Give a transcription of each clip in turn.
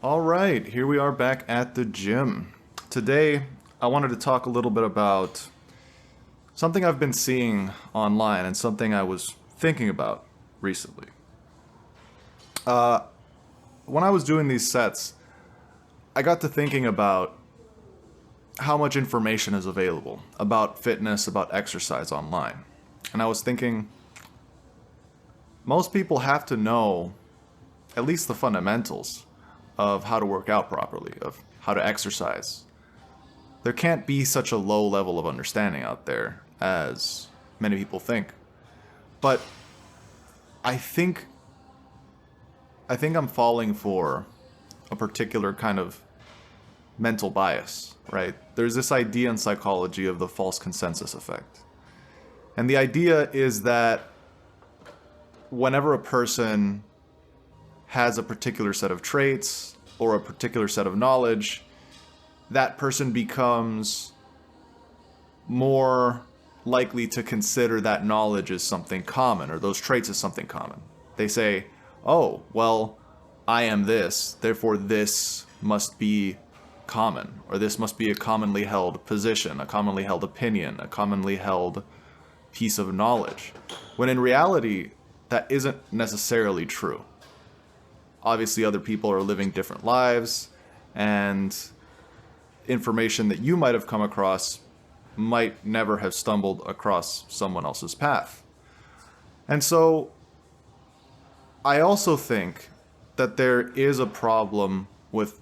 All right, here we are back at the gym. Today, I wanted to talk a little bit about something I've been seeing online and something I was thinking about recently. When I was doing these sets, I got to thinking about how much information is available about fitness, about exercise online. And I was thinking, most people have to know at least the fundamentals of how to work out properly, of how to exercise. There can't be such a low level of understanding out there as many people think. But I think I think I'm falling for a particular kind of mental bias, right? There's this idea in psychology of the false consensus effect. And the idea is that whenever a person has a particular set of traits or a particular set of knowledge, that person becomes more likely to consider that knowledge as something common or those traits as something common. They say, oh, well, I am this, therefore this must be common, or this must be a commonly held position, a commonly held opinion, a commonly held piece of knowledge. When in reality, that isn't necessarily true. Obviously, other people are living different lives, and information that you might have come across might never have stumbled across someone else's path. And so, I also think that there is a problem with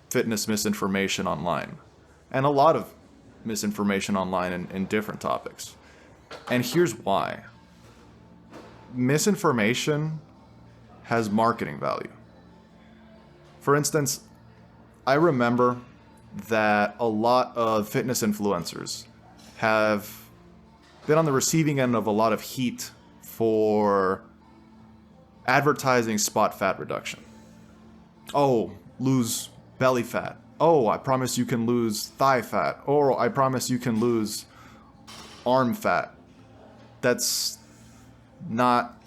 fitness misinformation online, and a lot of misinformation online in different topics. And here's why. Misinformation has marketing value. For instance, I remember that a lot of fitness influencers have been on the receiving end of a lot of heat for advertising spot fat reduction. Oh, lose belly fat. Oh, I promise you can lose thigh fat. Or I promise you can lose arm fat. That's not,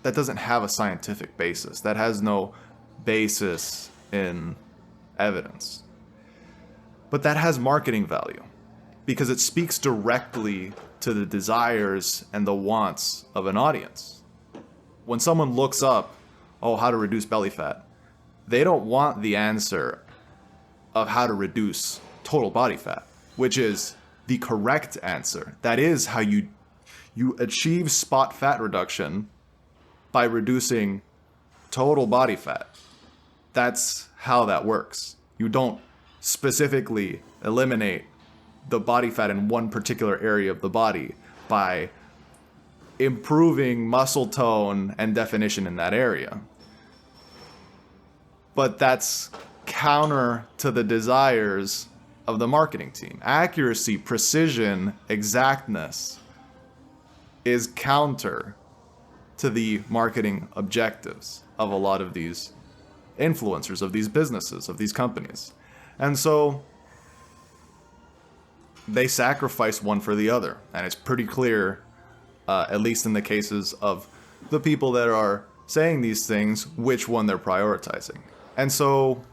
that doesn't have a scientific basis. That has no basis in evidence. But that has marketing value because it speaks directly to the desires and the wants of an audience. When someone looks up, oh, how to reduce belly fat, they don't want the answer of how to reduce total body fat, which is the correct answer. That is how you achieve spot fat reduction by reducing total body fat. That's how that works. You don't specifically eliminate the body fat in one particular area of the body by improving muscle tone and definition in that area. But that's counter to the desires of the marketing team. Accuracy, precision, exactness is counter to the marketing objectives of a lot of these influencers, of these businesses, of these companies. And so they sacrifice one for the other. And it's pretty clear, at least in the cases of the people that are saying these things, which one they're prioritizing. And so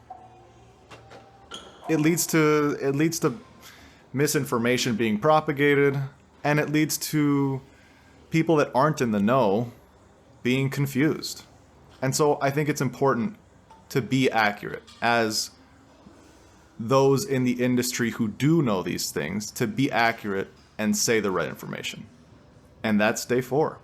it leads to misinformation being propagated, and it leads to people that aren't in the know being confused. And so I think it's important to be accurate as those in the industry who do know these things, to be accurate and say the right information. And that's day 4.